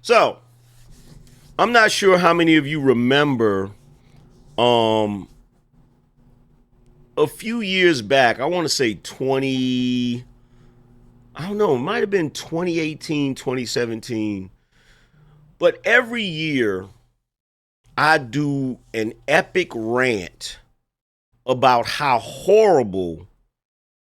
So, I'm not sure how many of you remember um a few years back, I want to say 20, I don't know, it might have been 2018, 2017. But every year I do an epic rant about how horrible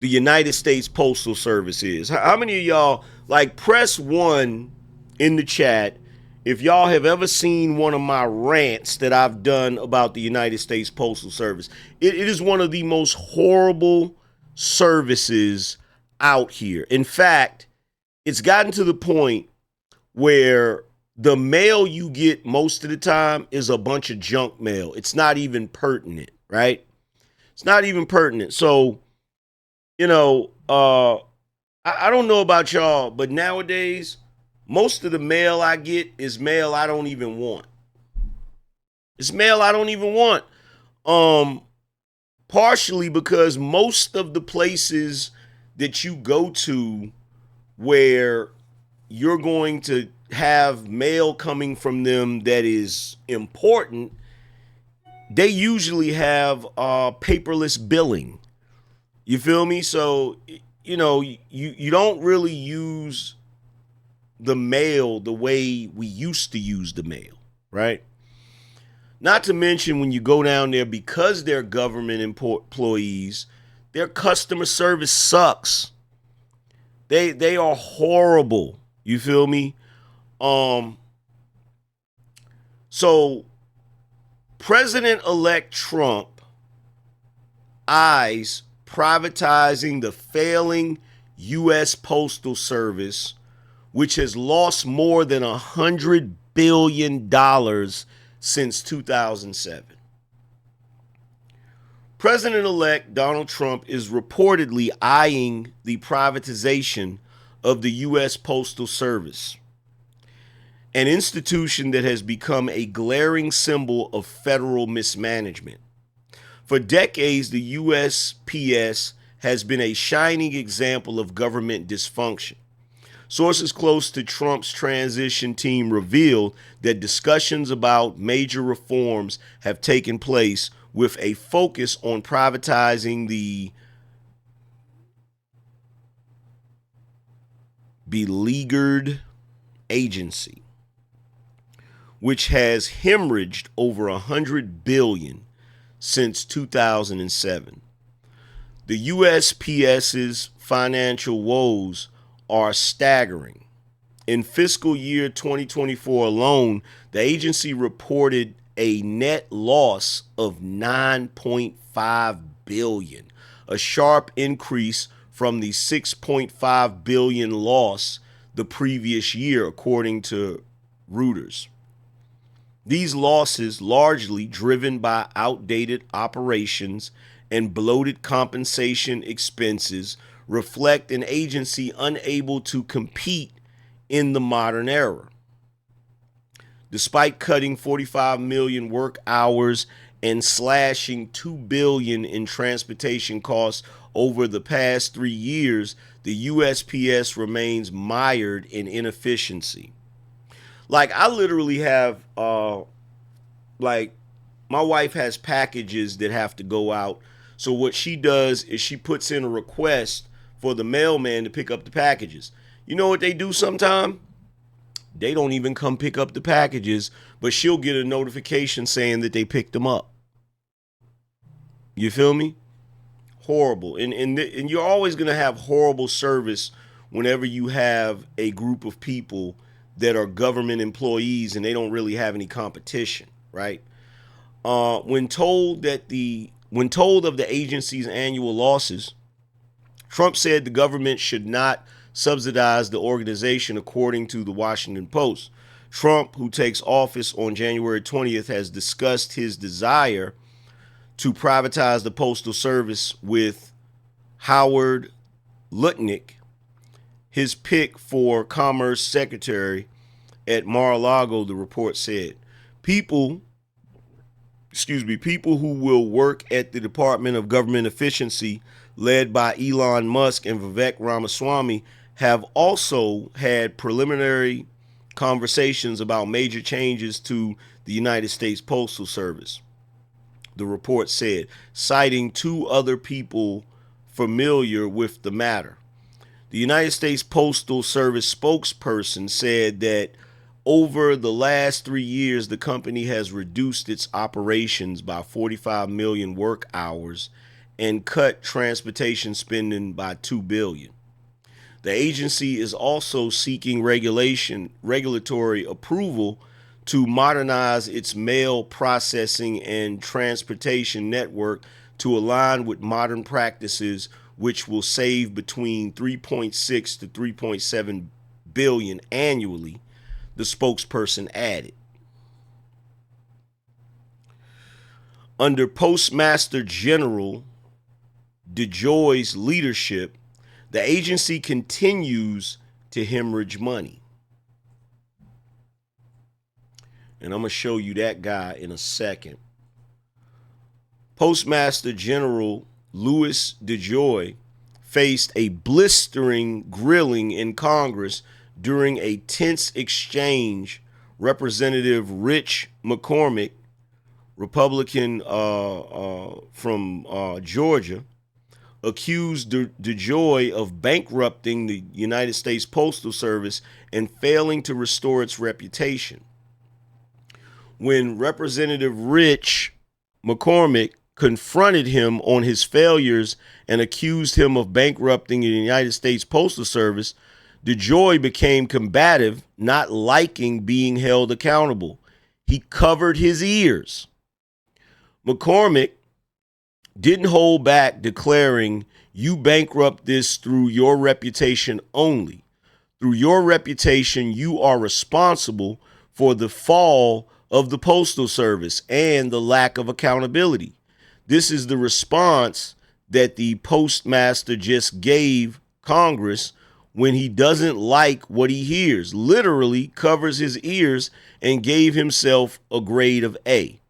the United States Postal Service is. How many of y'all, like, press one in the chat if y'all have ever seen one of my rants that I've done about the United States Postal Service? It is one of the most horrible services out here. In fact, it's gotten to the point where the mail you get most of the time is a bunch of junk mail. It's not even pertinent, right? It's not even pertinent. So, you know, I don't know about y'all, but nowadays, most of the mail I get is mail I don't even want. It's mail I don't even want. Um, Partially because most of the places that you go to where you're going to have mail coming from them that is important, they usually have paperless billing. You feel me? So, you don't really use the mail the way we used to use the mail, right? Not to mention when you go down there, because they're government employees, their customer service sucks. They are horrible. You feel me? Um so President-elect Trump eyes privatizing the failing US Postal Service, which has lost more than $100 billion since 2007. President-elect Donald Trump is reportedly eyeing the privatization of the U.S. Postal Service, an institution that has become a glaring symbol of federal mismanagement. For decades, the USPS has been a shining example of government dysfunction. Sources close to Trump's transition team revealed that discussions about major reforms have taken place, with a focus on privatizing the beleaguered agency, which has hemorrhaged over $100 billion since 2007. The USPS's financial woes are staggering. In fiscal year 2024 alone, the agency reported a net loss of $9.5 billion, a sharp increase from the $6.5 billion loss the previous year, according to Reuters. These losses, largely driven by outdated operations and bloated compensation expenses, reflect an agency unable to compete in the modern era. Despite cutting 45 million work hours and slashing $2 billion in transportation costs over the past 3 years, the USPS remains mired in inefficiency. Like, I literally have like, my wife has packages that have to go out. So what she does is she puts in a request for the mailman to pick up the packages. You know what they do sometimes? They don't even come pick up the packages, but she'll get a notification saying that they picked them up. You feel me? Horrible. And you're always going to have horrible service whenever you have a group of people that are government employees and they don't really have any competition, right? When told of the agency's annual losses, Trump said the government should not subsidize the organization, according to the Washington Post. Trump, who takes office on January 20th, has discussed his desire to privatize the Postal Service with Howard Lutnick, his pick for Commerce Secretary at Mar-a-Lago, the report said. People who will work at the Department of Government Efficiency, led by Elon Musk and Vivek Ramaswamy, have also had preliminary conversations about major changes to the United States Postal Service, the report said, citing two other people familiar with the matter. The United States Postal Service spokesperson said that over the last 3 years, the company has reduced its operations by 45 million work hours and cut transportation spending by $2 billion. The agency is also seeking regulatory approval to modernize its mail processing and transportation network to align with modern practices, which will save between 3.6 to 3.7 billion annually, the spokesperson added. Under Postmaster General DeJoy's leadership, the agency continues to hemorrhage money. And I'm going to show you that guy in a second. Postmaster General Louis DeJoy faced a blistering grilling in Congress during a tense exchange. Representative Rich McCormick, Republican from Georgia, accused DeJoy of bankrupting the United States Postal Service and failing to restore its reputation. When Representative Rich McCormick confronted him on his failures and accused him of bankrupting the United States Postal Service, DeJoy became combative, not liking being held accountable. He covered his ears. McCormick didn't hold back, declaring, "You bankrupt this through your reputation only. Through your reputation, you are responsible for the fall of the Postal Service and the lack of accountability." This is the response that the postmaster just gave Congress when he doesn't like what he hears, literally covers his ears and gave himself a grade of A.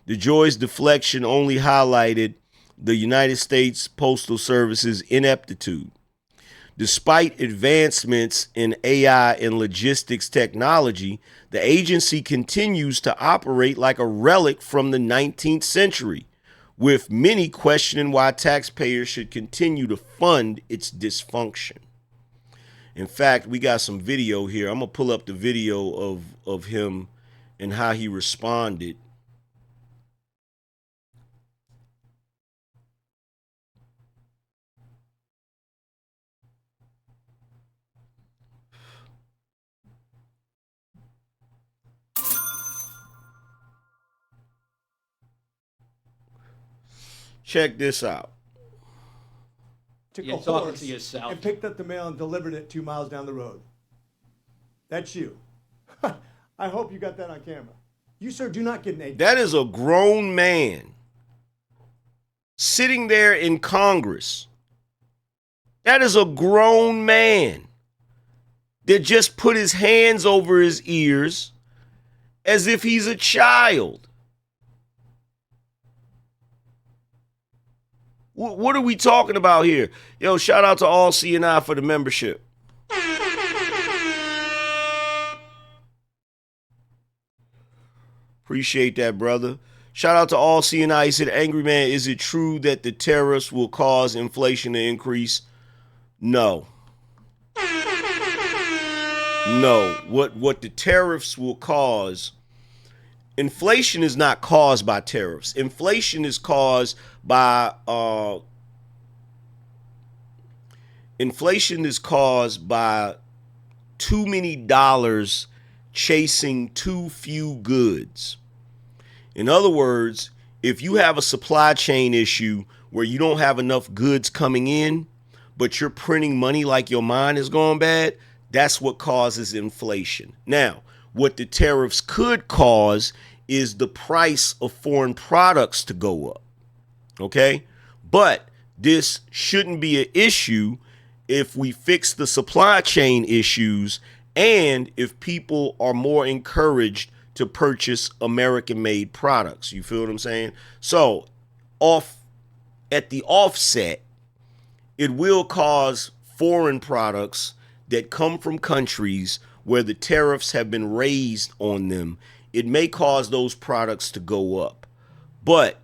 DeJoy's deflection only highlighted the United States Postal Service's ineptitude. Despite advancements in AI and logistics technology, the agency continues to operate like a relic from the 19th century, with many questioning why taxpayers should continue to fund its dysfunction. In fact, we got some video here. I'm going to pull up the video of him and how he responded. Check this out. Took You're a talking horse to yourself. and picked up the mail and delivered it 2 miles down the road. That's you. I hope you got that on camera. You, sir, do not get an A. That is a grown man sitting there in Congress. That is a grown man that just put his hands over his ears as if he's a child. What are we talking about here? Yo, shout out to all CNI for the membership. Appreciate that, brother. Shout out to all CNI. He said, Angryman, is it true that the tariffs will cause inflation to increase? No. No. What the tariffs will cause, inflation is not caused by tariffs. Inflation is caused by too many dollars chasing too few goods. In other words, if you have a supply chain issue where you don't have enough goods coming in, but you're printing money like your mind is going bad, that's what causes inflation. Now, what the tariffs could cause is the price of foreign products to go up. Okay? But this shouldn't be an issue if we fix the supply chain issues and if people are more encouraged to purchase American-made products. You feel what I'm saying? So, at the offset, it will cause foreign products that come from countries where the tariffs have been raised on them, it may cause those products to go up. But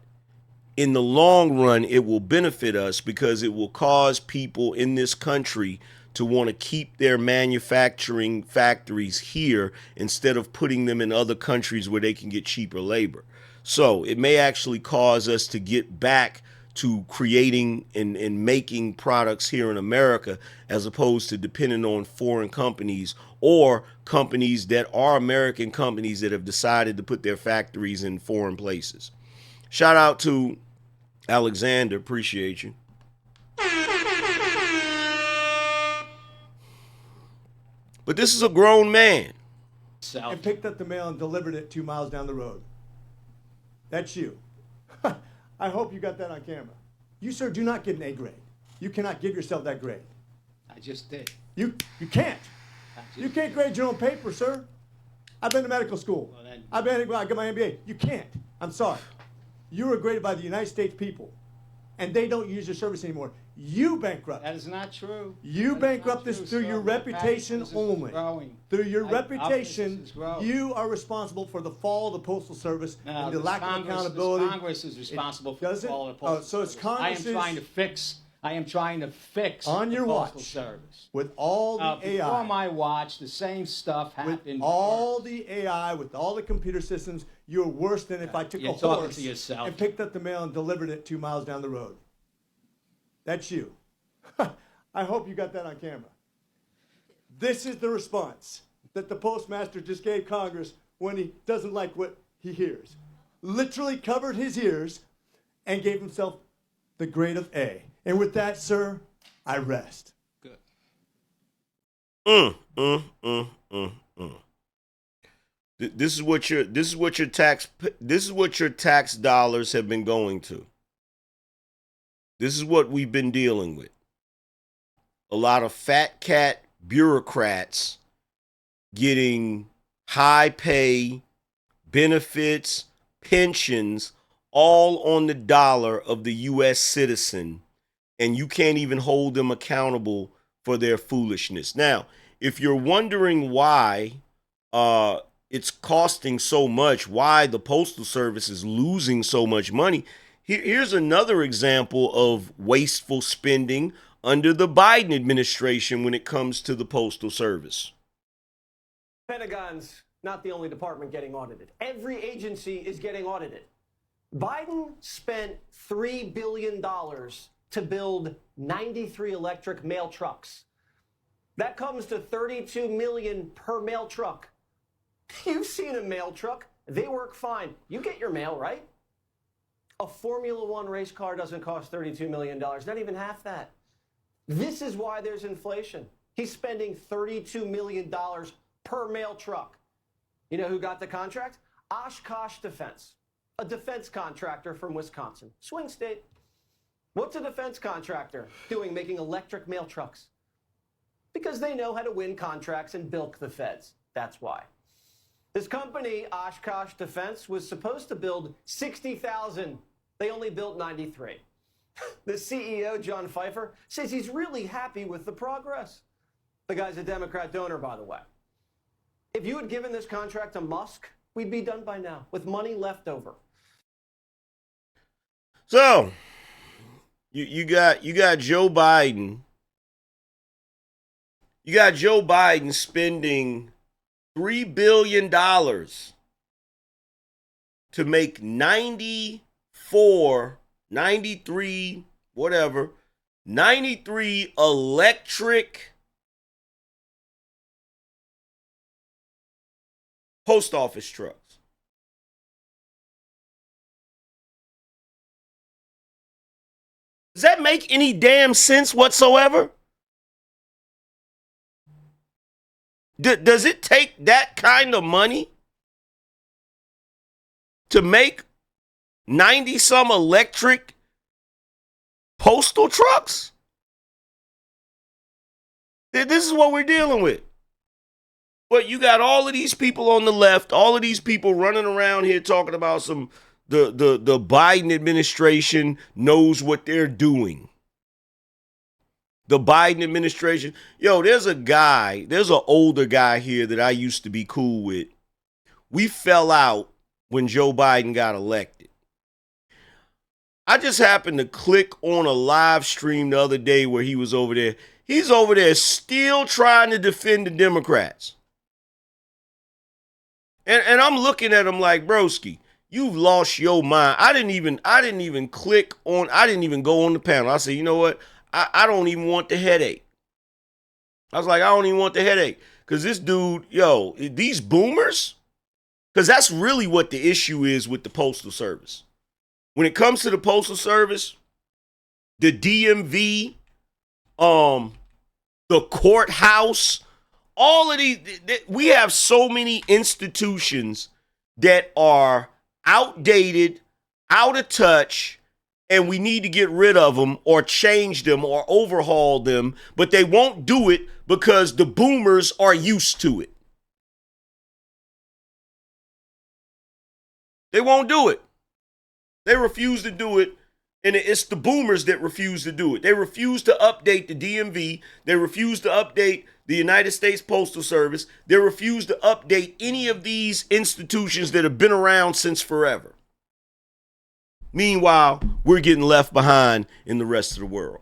in the long run, it will benefit us because it will cause people in this country to want to keep their manufacturing factories here instead of putting them in other countries where they can get cheaper labor. So it may actually cause us to get back to creating and making products here in America as opposed to depending on foreign companies or companies that are American companies that have decided to put their factories in foreign places. Shout out to Alexander, appreciate you. But this is a grown man. And picked up the mail and delivered it 2 miles down the road. That's you. I hope you got that on camera. You, sir, do not get an A grade. You cannot give yourself that grade. I just did. You can't. You can't grade your own paper, sir. I've been to medical school. Well, then- I got my MBA. You can't. I'm sorry. You were graded by the United States people, and they don't use your service anymore. You bankrupt. That is not true. You That is bankrupt not this true, through sir. your My reputation business is only. growing. Through your Our reputation, business is growing. you are responsible for the fall of the Postal Service No, and the this lack of Congress, accountability. This Congress is responsible for does the it? fall of the Oh, Postal so it's Service. Congress's- I am trying to fix On your the Postal watch. Service. With all the Before AI. my watch, the same stuff With happened. all the AI, with all the computer systems, you're worse than if I took You're a talking horse to yourself. and picked up the mail and delivered it 2 miles down the road. That's you. I hope you got that on camera. This is the response that the postmaster just gave Congress when he doesn't like what he hears. Literally covered his ears and gave himself the grade of A. And with that, sir, I rest. Good. This is what your tax dollars have been going to. This is what we've been dealing with. A lot of fat cat bureaucrats getting high pay, benefits, pensions, all on the dollar of the U.S. citizen, and you can't even hold them accountable for their foolishness. Now, if you're wondering why it's costing so much, why the Postal Service is losing so much money, here's another example of wasteful spending under the Biden administration when it comes to the Postal Service. Pentagon's not the only department getting audited. Every agency is getting audited. Biden spent $3 billion to build 93 electric mail trucks. That comes to $32 million per mail truck. You've seen a mail truck. They work fine. You get your mail, right? A Formula One race car doesn't cost $32 million, not even half that. This is why there's inflation. He's spending $32 million per mail truck. You know who got the contract? Oshkosh Defense, a defense contractor from Wisconsin, swing state. What's a defense contractor doing making electric mail trucks? Because they know how to win contracts and bilk the feds. That's why. This company, Oshkosh Defense, was supposed to build 60,000. They only built 93. The CEO, John Pfeiffer, says he's really happy with the progress. The guy's a Democrat donor, by the way. If you had given this contract to Musk, we'd be done by now with money left over. So, you got Joe Biden. You got Joe Biden spending $3 billion to make 93 electric post office trucks. Does that make any damn sense whatsoever? Does it take that kind of money to make 90 some electric postal trucks? This is what we're dealing with. But you got all of these people on the left, all of these people running around here talking about the Biden administration knows what they're doing. the Biden administration. Yo, there's an older guy here that I used to be cool with. We fell out when Joe Biden got elected. I just happened to click on a live stream the other day where he was over there. He's over there still trying to defend the Democrats. And I'm looking at him like, broski, you've lost your mind. I didn't even go on the panel. I said, you know what? I don't even want the headache. I was like, I don't even want the headache. Because this dude, yo, these boomers, because that's really what the issue is with the Postal Service. When it comes to the Postal Service, the DMV, the courthouse, all of these, we have so many institutions that are outdated, out of touch, and we need to get rid of them or change them or overhaul them, but they won't do it because the boomers are used to it. They won't do it. They refuse to do it, and it's the boomers that refuse to do it. They refuse to update the DMV. They refuse to update the United States Postal Service. They refuse to update any of these institutions that have been around since forever. Meanwhile, we're getting left behind in the rest of the world.